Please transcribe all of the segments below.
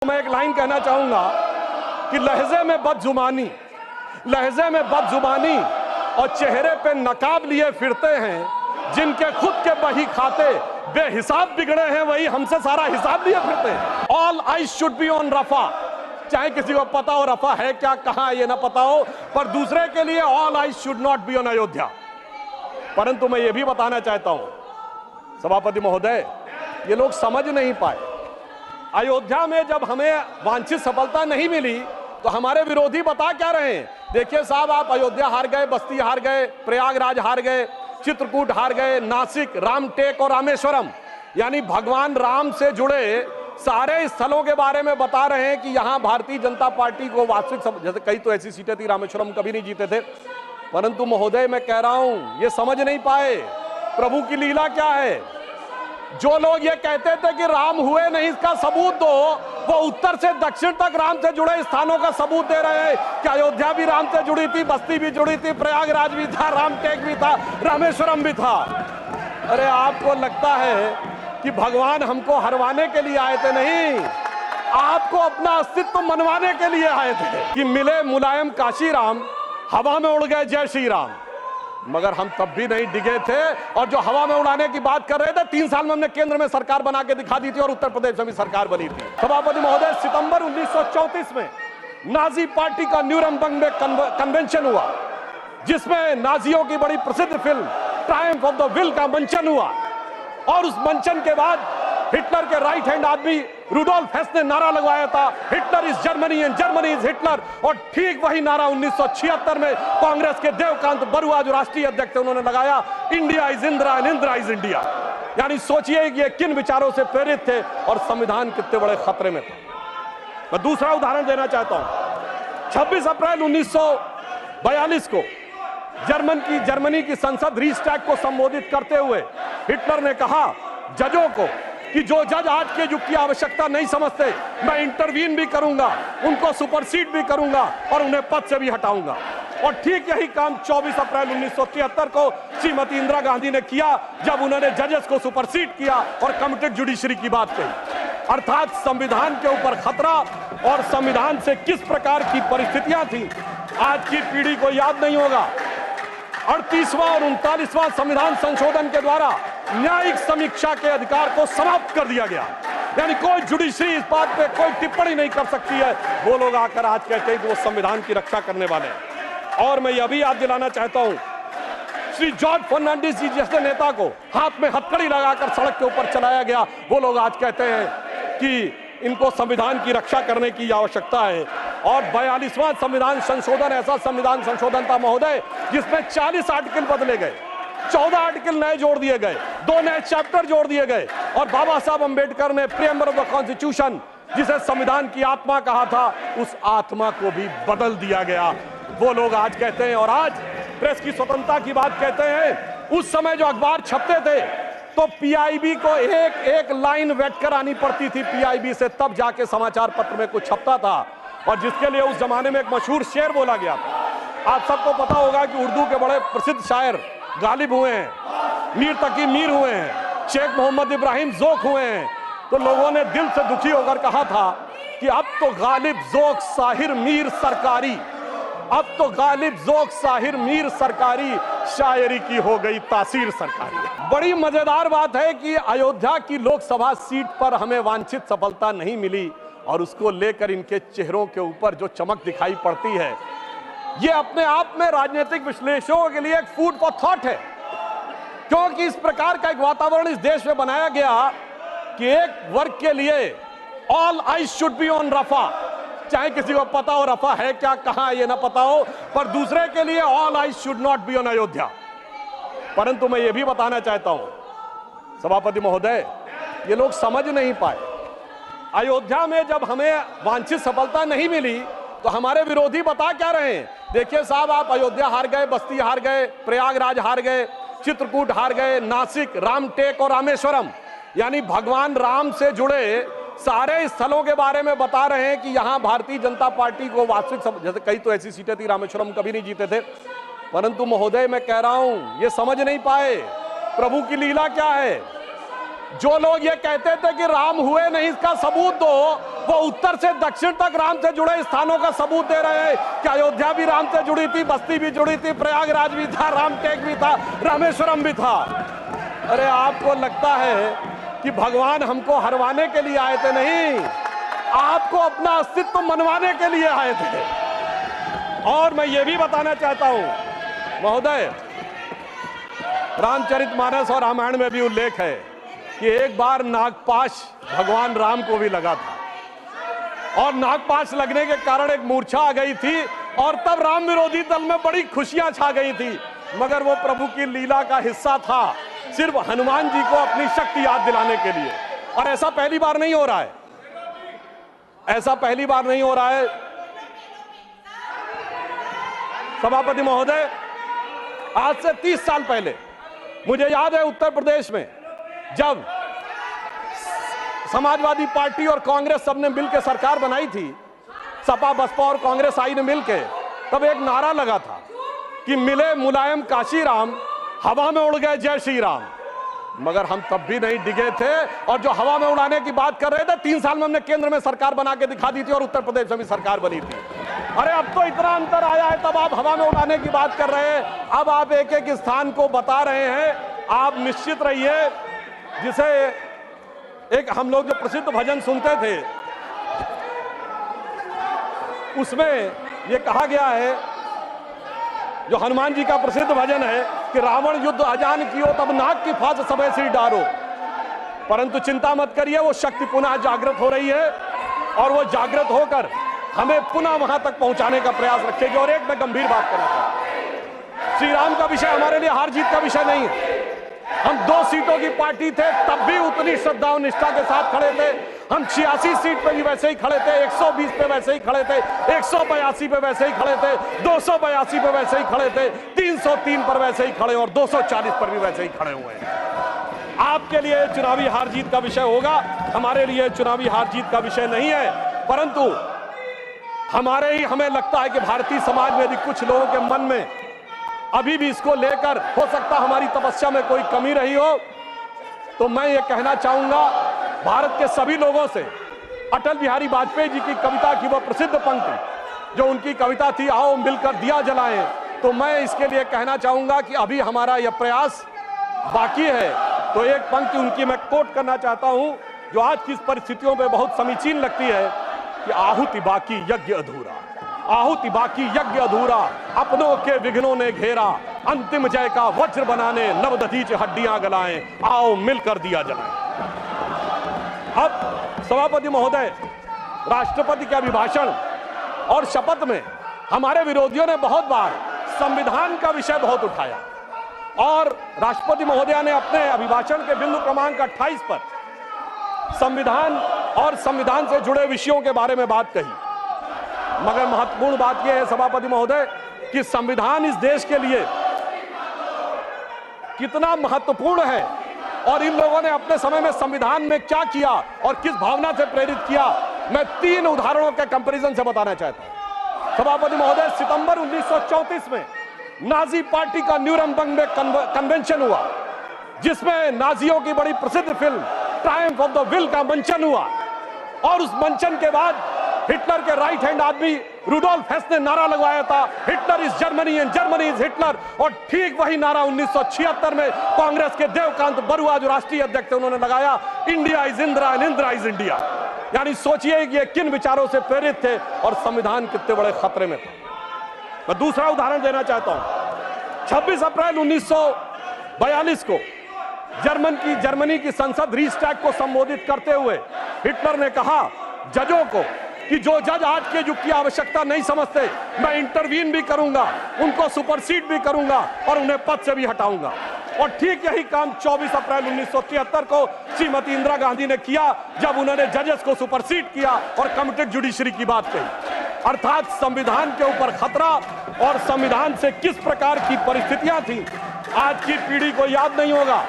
मैं एक लाइन कहना चाहूंगा कि लहजे में बदजुबानी और चेहरे पे नकाब लिए फिरते हैं जिनके खुद के बही खाते बेहिसाब बिगड़े हैं, वही हमसे सारा हिसाब लिए फिरते हैं। All eyes should be on Rafah, चाहे किसी को पता हो रफा है क्या, कहां ये ना पता हो, पर दूसरे के लिए all eyes should not be on Ayodhya. परंतु मैं ये भी बताना चाहता हूं सभापति महोदय, ये लोग समझ नहीं पाए। अयोध्या में जब हमें वांछित सफलता नहीं मिली तो हमारे विरोधी बता क्या रहे हैं। देखिए साहब, आप अयोध्या हार गए, बस्ती हार गए, प्रयागराज हार गए, चित्रकूट हार गए, नासिक, रामटेक और रामेश्वरम, यानी भगवान राम से जुड़े सारे स्थलों के बारे में बता रहे हैं कि यहां भारतीय जनता पार्टी को वास्तविक, जैसे कई तो ऐसी सीटें थी, रामेश्वरम कभी नहीं जीते थे। परंतु महोदय मैं कह रहा हूं, ये समझ नहीं पाए प्रभु की लीला क्या है। जो लोग ये कहते थे कि राम हुए नहीं, इसका सबूत दो, वो उत्तर से दक्षिण तक राम से जुड़े स्थानों का सबूत दे रहे हैं कि अयोध्या भी राम से जुड़ी थी, बस्ती भी जुड़ी थी, प्रयागराज भी था, रामटेक भी था, रामेश्वरम भी था। अरे आपको लगता है कि भगवान हमको हरवाने के लिए आए थे? नहीं, आपको अपना अस्तित्व मनवाने के लिए आए थे कि मिले मुलायम काशी राम, हवा में उड़ गए जय श्री राम। मगर हम तब भी नहीं डिगे थे, और जो हवा में उड़ाने की बात कर रहे थे, 3 साल में हमने केंद्र में सरकार बना के दिखा दी थी और उत्तर प्रदेश में भी सरकार बनी थी। सभापति महोदय, सितंबर 1934 में नाजी पार्टी का न्यूरमबर्ग में कन्वेंशन हुआ, जिसमें नाजियों की बड़ी प्रसिद्ध film Triumph of the will का मंचन हुआ, और उस मंचन के बाद हिटलर के राइट हैंड आदमी रुडोल्फ हेस ने नारा लगवाया था, Hitler is Germany and Germany is Hitler. और ठीक वही नारा 1976 में कांग्रेस के देवकांत बरुआ, जो राष्ट्रीय अध्यक्ष थे, उन्होंने लगाया, India is Indira and Indira is India. यानी सोचिए कि ये किन विचारों से प्रेरित थे और संविधान कितने बड़े खतरे में था। मैं दूसरा उदाहरण देना चाहता हूं। 26 अप्रैल 1942 को जर्मनी की संसद रीस्टैग को संबोधित करते हुए हिटलर ने कहा जजों को कि जो जज आज के युग की आवश्यकता नहीं समझते, मैं इंटरवीन भी करूंगा, उनको सुपरसीड भी करूंगा और उन्हें पद से भी हटाऊंगा। और ठीक यही काम 24 अप्रैल 1973 को श्रीमती इंदिरा गांधी ने किया, जब उन्होंने जजेस को सुपरसीड किया और कमिटेड जुडिशरी की बात कही। अर्थात संविधान के ऊपर खतरा और संविधान से किस प्रकार की परिस्थितियां थी, आज की पीढ़ी को याद नहीं होगा। 38वां और 39वां संविधान संशोधन के द्वारा न्यायिक समीक्षा के अधिकार को समाप्त कर दिया गया, यानी कोई जुडिशरी इस बात पे कोई टिप्पणी नहीं कर सकती है। वो लोग आकर आज कहते हैं कि वो संविधान की रक्षा करने वाले हैं। और मैं यह भी याद दिलाना चाहता हूं, श्री जॉर्ज फर्नांडिस जी जैसे नेता को हाथ में हथकड़ी लगाकर सड़क के ऊपर चलाया गया, वो लोग आज कहते हैं कि इनको संविधान की रक्षा करने की आवश्यकता है। और 42वां संविधान संशोधन ऐसा संविधान संशोधन था महोदय, जिसमें 40 आर्टिकल बदले गए, 14 आर्टिकल नए जोड़ दिए गए, 2 नए चैप्टर जोड़ दिए गए, और बाबा साहब अंबेडकर ने प्रीएम्बल ऑफ द कॉन्स्टिट्यूशन, जिसे संविधान की आत्मा कहा था, उस आत्मा को भी बदल दिया गया। वो लोग आज कहते हैं, और आज प्रेस की स्वतंत्रता की बात कहते हैं, उस समय जो अखबार छपते थे तो पीआईबी को एक लाइन वेट कर आनी पड़ती थी पीआईबी से, तब जाके समाचार पत्र में कुछ छपता था, और जिसके लिए उस जमाने में एक मशहूर शेर बोला गया था। आप सबको पता होगा कि उर्दू के बड़े प्रसिद्ध शायर गालिब हुए हैं, मीर तकी मीर हुए हैं, शेख मोहम्मद इब्राहिम ज़ोक हुए हैं। तो लोगों ने दिल से दुखी होकर कहा था कि अब तो गालिब ज़ोक साहिर मीर सरकारी, अब तो गालिब ज़ोक साहिर मीर सरकारी, शायरी की हो गई तासीर सरकारी। बड़ी मजेदार बात है कि अयोध्या की लोकसभा सीट पर हमें वांछित सफलता नहीं मिली, और उसको लेकर इनके चेहरों के ऊपर जो चमक दिखाई पड़ती है, ये अपने आप में राजनीतिक विश्लेषकों के लिए एक फूड फॉर थॉट है। क्योंकि इस प्रकार का एक वातावरण इस देश में बनाया गया कि एक वर्ग के लिए all eyes should be on Rafah, चाहे किसी को पता हो रफा है क्या, कहां ये ना पता हो, पर दूसरे के लिए all eyes should not be on Ayodhya. परंतु मैं ये भी बताना चाहता हूं सभापति महोदय, ये लोग समझ नहीं पाए। अयोध्या में जब हमें वांछित सफलता नहीं मिली तो हमारे विरोधी बता क्या रहे हैं। देखिए साहब, आप अयोध्या हार गए, बस्ती हार गए, प्रयागराज हार गए, चित्रकूट हार गए, नासिक, रामटेक और रामेश्वरम, यानी भगवान राम से जुड़े सारे स्थलों के बारे में बता रहे हैं कि यहां भारतीय जनता पार्टी को वास्तविक, जैसे कई तो ऐसी सीटें थी, रामेश्वरम कभी नहीं जीते थे। परंतु महोदय मैं कह रहा हूं, ये समझ नहीं पाए प्रभु की लीला क्या है। जो लोग ये कहते थे कि राम हुए नहीं, इसका सबूत दो, वो उत्तर से दक्षिण तक राम से जुड़े स्थानों का सबूत दे रहे हैं कि अयोध्या भी राम से जुड़ी थी, बस्ती भी जुड़ी थी, प्रयागराज भी था, रामटेक भी था, रामेश्वरम भी था। अरे आपको लगता है कि भगवान हमको हरवाने के लिए आए थे? नहीं, आपको अपना अस्तित्व मनवाने के लिए आए थे। और मैं ये भी बताना चाहता हूं महोदय, रामचरितमानस और रामायण में भी उल्लेख है कि एक बार नागपाश भगवान राम को भी लगा था और नागपाश लगने के कारण एक मूर्छा आ गई थी और तब राम विरोधी दल में बड़ी खुशियां छा गई थी, मगर वो प्रभु की लीला का हिस्सा था, सिर्फ हनुमान जी को अपनी शक्ति याद दिलाने के लिए। और ऐसा पहली बार नहीं हो रहा है, ऐसा पहली बार नहीं हो रहा है। सभापति महोदय, आज से 30 साल पहले मुझे याद है उत्तर प्रदेश में जब समाजवादी पार्टी और कांग्रेस सबने मिलकर सरकार बनाई थी, सपा बसपा और कांग्रेस आई ने मिलकर, तब एक नारा लगा था कि मिले मुलायम काशी राम, हवा में उड़ गए जय श्री राम। मगर हम तब भी नहीं डिगे थे और जो हवा में उड़ाने की बात कर रहे थे, 3 साल में हमने केंद्र में सरकार बना के दिखा दी थी और उत्तर प्रदेश में भी सरकार बनी थी। अरे अब तो इतना अंतर आया है, तब आप हवा में उड़ाने की बात कर रहे हैं, अब आप एक एक स्थान को बता रहे हैं। आप निश्चित रहिए, जिसे एक हम लोग जो प्रसिद्ध भजन सुनते थे उसमें यह कहा गया है, जो हनुमान जी का प्रसिद्ध भजन है कि रावण युद्ध अजान कियो तब नाग की फांस सबे सिर डारो, परंतु चिंता मत करिए, वो शक्ति पुनः जागृत हो रही है और वो जागृत होकर हमें पुनः वहां तक पहुंचाने का प्रयास रखेगी। और एक मैं गंभीर बात करना चाहता हूं, श्री राम का विषय हमारे लिए हार जीत का विषय नहीं है। हम 2 सीटों की पार्टी थे, तब भी उतनी श्रद्धा और निष्ठा के साथ खड़े थे। हम 86 सीट पे भी वैसे ही खड़े थे, 120 पे वैसे ही खड़े थे, 182 पे वैसे ही खड़े थे, 282 पे वैसे ही खड़े थे, 303 पर वैसे ही खड़े और 240 पर भी वैसे ही खड़े हुए हैं। आपके लिए चुनावी हार जीत का विषय होगा, हमारे लिए चुनावी हार जीत का विषय नहीं है, परंतु हमें लगता है कि भारतीय समाज में यदि कुछ लोगों के मन में अभी भी इसको लेकर हो सकता हमारी तपस्या में कोई कमी रही हो, तो मैं ये कहना चाहूंगा भारत के सभी लोगों से, अटल बिहारी वाजपेयी जी की कविता की वह प्रसिद्ध पंक्ति जो उनकी कविता थी, आओ मिलकर दिया जलाएं, तो मैं इसके लिए कहना चाहूंगा कि अभी हमारा यह प्रयास बाकी है। तो एक पंक्ति उनकी मैं कोट करना चाहता हूं जो आज की परिस्थितियों में बहुत समीचीन लगती है कि आहुति बाकी यज्ञ अधूरा, आहुति बाकी यज्ञ अधूरा, अपनों के विघ्नों ने घेरा, अंतिम जय का वज्र बनाने नवदधीच हड्डियां गलाएं, आओ मिलकर दिया जलाएं। अब सभापति महोदय, राष्ट्रपति के अभिभाषण और शपथ में हमारे विरोधियों ने बहुत बार संविधान का विषय बहुत उठाया और राष्ट्रपति महोदया ने अपने अभिभाषण के बिंदु क्रमांक 28 पर संविधान और संविधान से जुड़े विषयों के बारे में बात कही। मगर महत्वपूर्ण बात यह है सभापति महोदय कि संविधान इस देश के लिए कितना महत्वपूर्ण है और इन लोगों ने अपने समय में संविधान में क्या किया और किस भावना से प्रेरित किया, मैं 3 उदाहरणों के कंपैरिजन से बताना चाहता हूं। सभापति महोदय, सितंबर 1934 में नाजी पार्टी का न्यूरमबर्ग में कन्वेंशन हुआ, जिसमें नाजियों की बड़ी प्रसिद्ध film Triumph of the will का मंचन हुआ और उस मंचन के बाद हिटलर के राइट हैंड आदमी रुडोल्फ हेस ने नारा लगवाया था, Hitler is Germany and Germany is Hitler. और ठीक वही नारा 1976 में कांग्रेस के देवकांत बरुआ जो राष्ट्रीय अध्यक्ष थे उन्होंने लगाया, India is Indira and Indira is India. यानी सोचिए कि ये किन विचारों से प्रेरित थे और संविधान कितने बड़े खतरे में था। मैं दूसरा उदाहरण देना चाहता हूं। 26 अप्रैल 1942 को जर्मनी की संसद रीस्टैग को संबोधित करते हुए हिटलर ने कहा जजों को कि जो जज आज के युग की आवश्यकता नहीं समझते, मैं इंटरवीन भी करूंगा, उनको सुपरसीड भी करूंगा और उन्हें पद से भी हटाऊंगा। और ठीक यही काम 24 अप्रैल 1973 को श्रीमती इंदिरा गांधी ने किया जब उन्होंने जजेस को सुपरसीड किया और कमिटेड जुडिशरी की बात कही। अर्थात संविधान के ऊपर खतरा और संविधान से किस प्रकार की परिस्थितियां थी आज की पीढ़ी को याद नहीं होगा।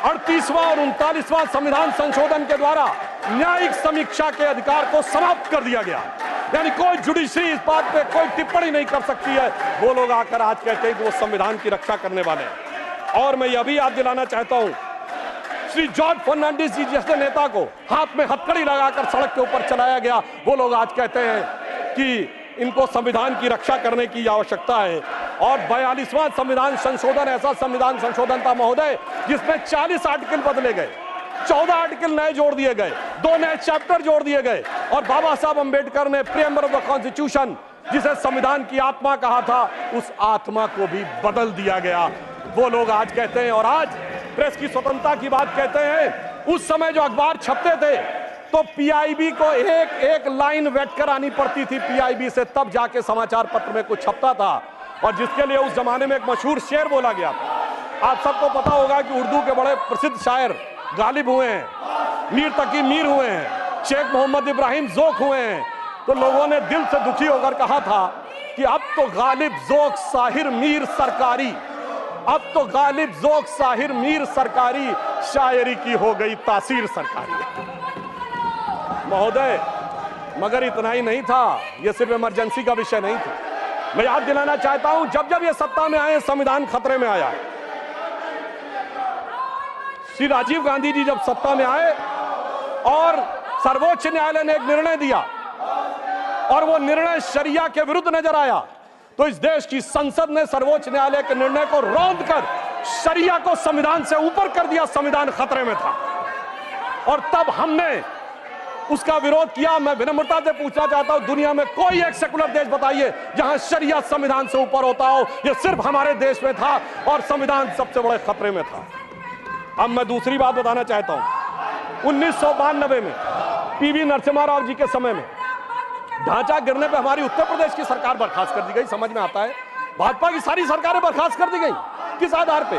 38वां और 39वां संविधान संशोधन के द्वारा न्यायिक समीक्षा के अधिकार को समाप्त कर दिया गया, यानी कोई जुडिशरी इस बात पे कोई टिप्पणी नहीं कर सकती है। वो लोग आकर आज कहते हैं कि वो संविधान की रक्षा करने वाले हैं। और मैं यह भी याद दिलाना चाहता हूं, श्री जॉर्ज फर्नांडिस जी जैसे नेता को हाथ में हथकड़ी लगाकर सड़क के ऊपर चलाया गया, वो लोग आज कहते हैं कि इनको संविधान की रक्षा करने की आवश्यकता है। और 42वां संविधान संशोधन ऐसा संविधान संशोधन था महोदय जिसमें 40 आर्टिकल बदले गए, 14 आर्टिकल नए जोड़ दिए गए, 2 नए चैप्टर जोड़ दिए गए, और बाबा साहब अंबेडकर ने प्रीएम्बल ऑफ द कॉन्स्टिट्यूशन जिसे संविधान की आत्मा कहा था, उस आत्मा को भी बदल दिया गया। वो लोग आज कहते हैं, और आज प्रेस की स्वतंत्रता की बात कहते हैं, उस समय जो अखबार छपते थे तो पीआईबी को एक एक लाइन वेट कर आनी पड़ती थी पीआईबी से, तब जाके समाचार पत्र में कुछ छपता था, और जिसके लिए उस जमाने में एक मशहूर शेर बोला गया था। आप सबको पता होगा कि उर्दू के बड़े प्रसिद्ध शायर गालिब हुए हैं, मीर तकी मीर हुए हैं, शेख मोहम्मद इब्राहिम जोक हुए हैं। तो लोगों ने दिल से दुखी होकर कहा था कि अब तो गालिब जोक साहिर मीर सरकारी, अब तो गालिब जोक साहिर मीर सरकारी, शायरी की हो गई तासीर सरकारी। महोदय, मगर इतना ही नहीं था, यह सिर्फ इमरजेंसी का विषय नहीं था। मैं याद दिलाना चाहता हूं, जब जब ये सत्ता में आए संविधान खतरे में आया। श्री राजीव गांधी जी जब सत्ता में आए और सर्वोच्च न्यायालय ने एक निर्णय दिया और वो निर्णय शरिया के विरुद्ध नजर आया, तो इस देश की संसद ने सर्वोच्च न्यायालय के निर्णय को रौंद कर शरिया को संविधान से ऊपर कर दिया। संविधान खतरे में था और तब हमने उसका विरोध किया। मैं विनम्रता से पूछना चाहता हूं, दुनिया में कोई एक सेकुलर देश बताइए जहां शरिया संविधान से ऊपर होता हो। यह सिर्फ हमारे देश में था और संविधान सबसे बड़े खतरे में था। अब मैं दूसरी बात बताना चाहता हूं, 1992 में पीवी नरसिम्हा राव जी के समय में ढांचा गिरने पे हमारी उत्तर प्रदेश की सरकार बर्खास्त कर दी गई। समझ में आता है, भाजपा की सारी सरकारें बर्खास्त कर दी गई। किस आधार पे?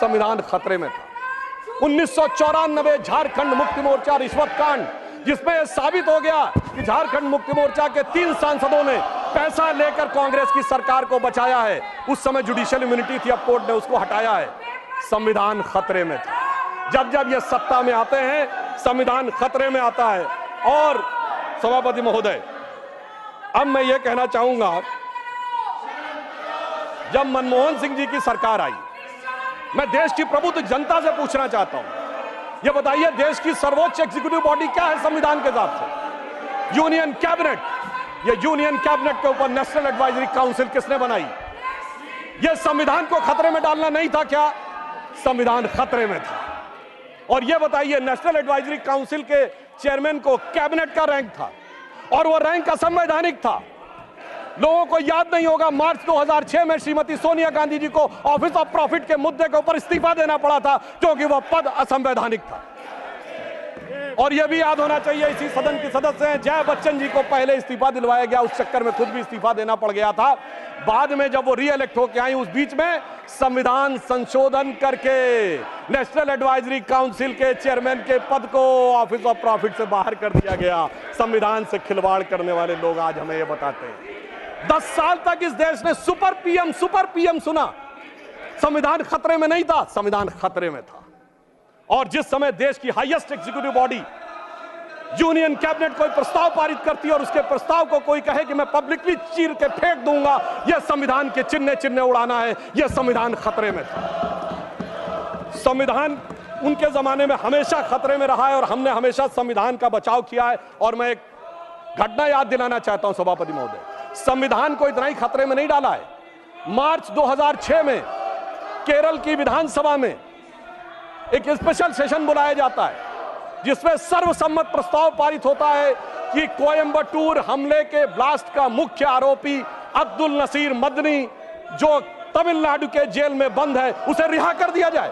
संविधान खतरे में था। 1994 झारखंड मुक्ति मोर्चा रिश्वत कांड, जिसमें यह साबित हो गया कि झारखंड मुक्ति मोर्चा के 3 सांसदों ने पैसा लेकर कांग्रेस की सरकार को बचाया है। उस समय जुडिशियल इम्यूनिटी थी, अब कोर्ट ने उसको हटाया है। संविधान खतरे में था। जब जब ये सत्ता में आते हैं, संविधान खतरे में आता है। और सभापति महोदय, अब मैं ये कहना चाहूंगा, जब मनमोहन सिंह जी की सरकार आई, मैं देश की प्रबुद्ध जनता से पूछना चाहता हूं, ये बताइए देश की सर्वोच्च एग्जीक्यूटिव बॉडी क्या है संविधान के हिसाब से? Union cabinet. ये यूनियन कैबिनेट के ऊपर नेशनल एडवाइजरी काउंसिल किसने बनाई? ये संविधान को खतरे में डालना नहीं था क्या? संविधान खतरे में था। और ये बताइए, नेशनल एडवाइजरी काउंसिल के चेयरमैन को कैबिनेट का रैंक था और वो रैंक असंवैधानिक था। लोगों को याद नहीं होगा, मार्च 2006 में श्रीमती सोनिया गांधी जी को ऑफिस ऑफ प्रॉफिट के मुद्दे के ऊपर इस्तीफा देना पड़ा था क्योंकि वह पद असंवैधानिक था। और यह भी याद होना चाहिए, इसी सदन की सदस्य हैं जया बच्चन जी को पहले इस्तीफा दिलवाया गया, उस चक्कर में खुद भी इस्तीफा देना पड़ गया था। बाद में जब वो रीइलेक्ट होकर आई, उस बीच में संविधान संशोधन करके नेशनल एडवाइजरी काउंसिल के चेयरमैन के पद को ऑफिस ऑफ प्रॉफिट से बाहर कर दिया गया। संविधान से खिलवाड़ करने वाले लोग आज हमें ये बताते हैं। 10 साल तक इस देश ने सुपर पीएम सुना। संविधान खतरे में नहीं था, संविधान खतरे में था। और जिस समय देश की highest executive body union cabinet कोई प्रस्ताव पारित करती है और उसके प्रस्ताव को कोई कहे कि मैं पब्लिकली चीर के फेंक दूंगा, यह संविधान के चिन्ह उड़ाना है, यह संविधान खतरे में था। संविधान उनके जमाने में हमेशा खतरे में रहा है और हमने हमेशा संविधान का बचाव किया है। और मैं एक घटना याद दिलाना चाहता हूं सभापति महोदय, संविधान को इतना ही खतरे में नहीं डाला है। मार्च 2006 में केरल की विधानसभा में एक स्पेशल सेशन बुलाया जाता है जिसमें सर्वसम्मत प्रस्ताव पारित होता है कि कोयंबटूर हमले के ब्लास्ट का मुख्य आरोपी अब्दुल नसीर मदनी, जो तमिलनाडु के जेल में बंद है, उसे रिहा कर दिया जाए।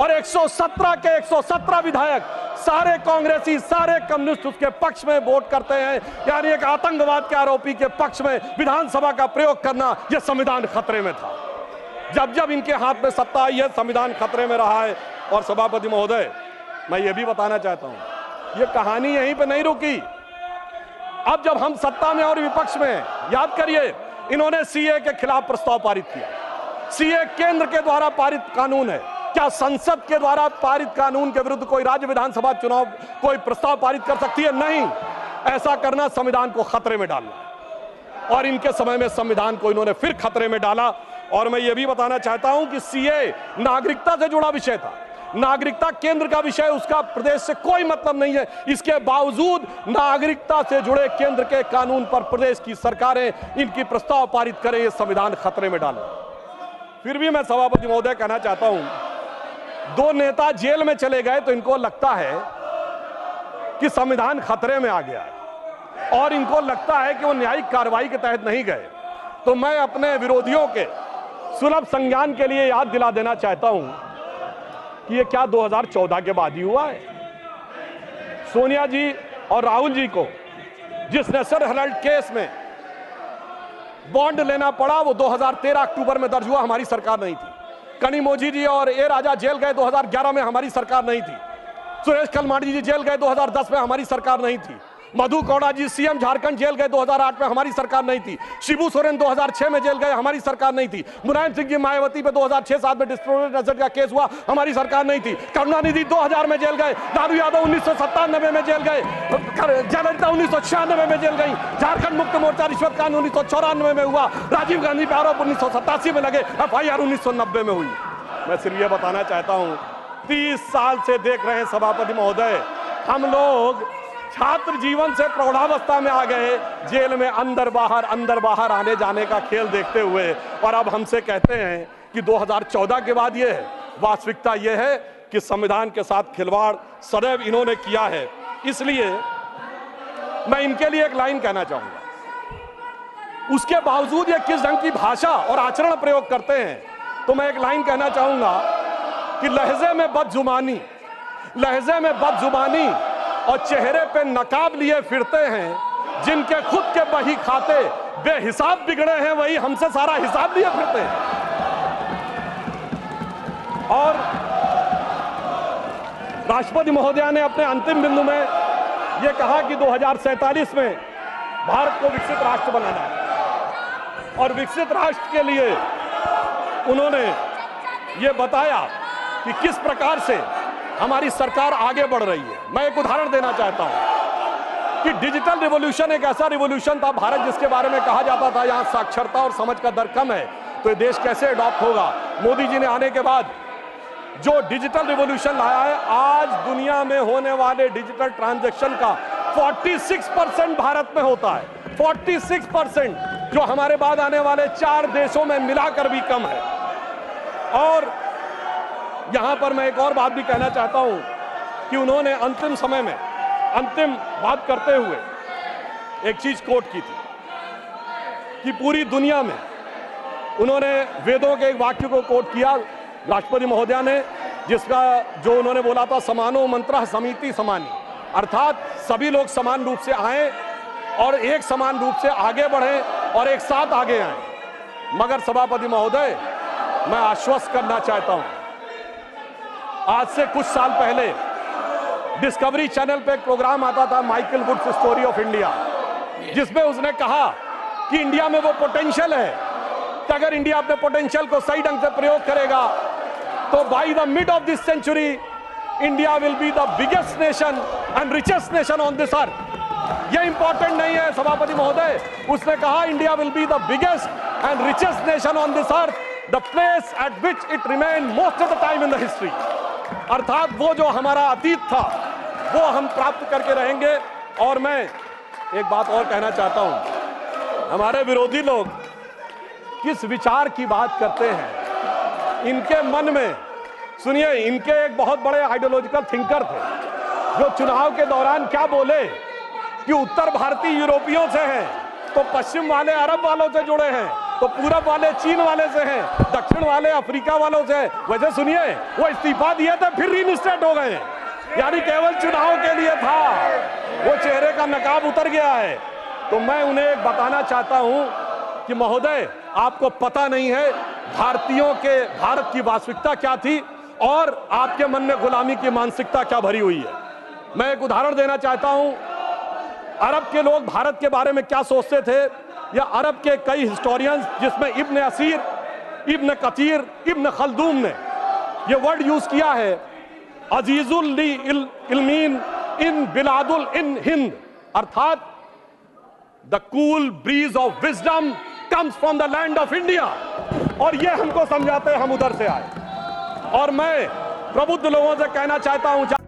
और 117 के 117 विधायक, सारे कांग्रेसी, सारे कम्युनिस्ट उसके पक्ष में वोट करते हैं। यानी एक आतंकवाद के आरोपी के पक्ष में विधानसभा का प्रयोग करना, यह संविधान खतरे में था। जब जब इनके हाथ में सत्ता आई है, संविधान खतरे में रहा है। और सभापति महोदय, मैं ये भी बताना चाहता हूं, ये कहानी यहीं पे नहीं रुकी। अब जब हम सत्ता में और विपक्ष में, याद करिए, इन्होंने सीए के खिलाफ प्रस्ताव पारित किया। सीए केंद्र के द्वारा पारित कानून है। क्या संसद के द्वारा पारित कानून के विरुद्ध कोई राज्य विधानसभा चुनाव कोई प्रस्ताव पारित कर सकती है? नहीं। ऐसा करना संविधान को खतरे में डालना। और इनके समय में संविधान को इन्होंने फिर खतरे में डाला। और मैं ये भी बताना चाहता हूं कि सीए नागरिकता से जुड़ा विषय था। नागरिकता केंद्र का विषय, उसका प्रदेश से कोई मतलब नहीं है। इसके बावजूद नागरिकता से जुड़े केंद्र के कानून पर प्रदेश की सरकारें इनकी प्रस्ताव पारित करें, ये संविधान खतरे में डालें। फिर भी मैं सभापति महोदय कहना चाहता हूं, दो नेता जेल में चले गए तो इनको लगता है कि संविधान खतरे में आ गया है और इनको लगता है कि वो न्यायिक कार्रवाई के तहत नहीं गए। तो मैं अपने विरोधियों के सुलभ संज्ञान के लिए याद दिला देना चाहता हूं कि ये क्या 2014 के बाद ही हुआ है। सोनिया जी और राहुल जी को जिस नेशनल हेराल्ड केस में बॉन्ड लेना पड़ा वो 2013 अक्टूबर में दर्ज हुआ, हमारी सरकार नहीं थी। कनिमोझी जी और ए राजा जेल गए 2011 में, हमारी सरकार नहीं थी। सुरेश कलमाडी जी जेल गए 2010 में, हमारी सरकार नहीं थी। मधु कौड़ा जी सीएम झारखंड जेल गए 2008 में, हमारी सरकार नहीं थी। शिबू सोरेन 2006 में जेल गए, हमारी सरकार नहीं थी। मुलायम सिंह जी मायावती पे 2006-7 में डिस्प्रोपोर्शनेट एसेट का केस हुआ, हमारी सरकार नहीं थी। करुणानिधि 2000 में जेल गए, लालू यादव 1997 में जेल गए, जयललिता 1996 में जेल गई, झारखंड मुक्त मोर्चा रिश्वत कांड 1994 में हुआ, राजीव गांधी पे आरोप 1987 में लगे, FIR 1990 में हुई। मैं सिर्फ ये बताना चाहता हूं, 30 साल से देख रहे हैं सभापति महोदय, हम लोग छात्र जीवन से प्रौढ़ावस्था में आ गए, जेल में अंदर बाहर आने जाने का खेल देखते हुए, और अब हमसे कहते हैं कि 2014 के बाद ये है। वास्तविकता ये है कि संविधान के साथ खिलवाड़ सदैव इन्होंने किया है। इसलिए मैं इनके लिए एक लाइन कहना चाहूंगा, उसके बावजूद ये किस ढंग की भाषा और आचरण प्रयोग करते हैं, तो मैं एक लाइन कहना चाहूंगा कि लहजे में बदजुबानी और चेहरे पे नकाब लिए फिरते हैं, जिनके खुद के बही खाते बेहिसाब बिगड़े हैं, वही हमसे सारा हिसाब लिए फिरते हैं। और राष्ट्रपति महोदया ने अपने अंतिम बिंदु में यह कहा कि 2047 में भारत को विकसित राष्ट्र बनाना है, और विकसित राष्ट्र के लिए उन्होंने ये बताया कि किस प्रकार से हमारी सरकार आगे बढ़ रही है। मैं एक उदाहरण देना चाहता हूं कि डिजिटल रिवॉल्यूशन एक ऐसा रिवॉल्यूशन था, भारत जिसके बारे में कहा जाता था यहां साक्षरता और समझ का दर कम है, तो ये देश कैसे अडॉप्ट होगा। मोदी जी ने आने के बाद जो डिजिटल रिवॉल्यूशन लाया है, आज दुनिया में होने वाले डिजिटल ट्रांजैक्शन का 46% भारत में होता है। 46%, जो हमारे बाद आने वाले 4 देशों में मिलाकर भी कम है। और यहां पर मैं एक और बात भी कहना चाहता हूं कि उन्होंने अंतिम समय में अंतिम बात करते हुए एक चीज कोट की थी कि पूरी दुनिया में उन्होंने वेदों के एक वाक्य को कोट किया राष्ट्रपति महोदया ने, जिसका जो उन्होंने बोला था, समानो मंत्रः समिति समानी, अर्थात सभी लोग समान रूप से आए और एक समान रूप से आगे बढ़े और एक साथ आगे आए। मगर सभापति महोदय, मैं आश्वस्त करना चाहता हूं, आज से कुछ साल पहले डिस्कवरी चैनल पे एक प्रोग्राम आता था, Michael Wood's story of India, जिसमें उसने कहा कि इंडिया में वो पोटेंशियल है कि अगर इंडिया अपने पोटेंशियल को सही ढंग से प्रयोग करेगा तो by the mid of this century India will be the biggest nation and richest nation on this earth. ये इंपॉर्टेंट नहीं है सभापति महोदय, उसने कहा India will be the biggest and richest nation on this earth, the place at which it remain most of the time in the history. अर्थात वो जो हमारा अतीत था वो हम प्राप्त करके रहेंगे। और मैं एक बात और कहना चाहता हूं, हमारे विरोधी लोग किस विचार की बात करते हैं, इनके मन में, सुनिए, इनके एक बहुत बड़े आइडियोलॉजिकल थिंकर थे जो चुनाव के दौरान क्या बोले कि उत्तर भारतीय यूरोपियों से हैं, तो पश्चिम वाले अरब वालों से जुड़े हैं, तो पूरब वाले चीन वाले से हैं, दक्षिण वाले अफ्रीका वालों से। वैसे सुनिए, वो इस्तीफा दिए थे फिर रीइंस्टेट हो गए, यानी केवल चुनाव के लिए था, वो चेहरे का नकाब उतर गया है। तो मैं उन्हें एक बताना चाहता हूं कि महोदय, आपको पता नहीं है भारतीयों के भारत की वास्तविकता क्या थी और आपके मन में गुलामी की मानसिकता क्या भरी हुई है। मैं एक उदाहरण देना चाहता हूं, अरब के लोग भारत के बारे में क्या सोचते थे, या अरब के कई हिस्टोरियंस जिसमें इब्न असीर, इब्न कतीर, इब्न खल्दून ने ये वर्ड यूज किया है, अजीजुल ली इल्मीन इन बिलादुल इन हिंद, अर्थात the cool bridge of wisdom comes from the land of India. और ये हमको समझाते हम उधर से आए। और मैं प्रबुद्ध लोगों से कहना चाहता हूं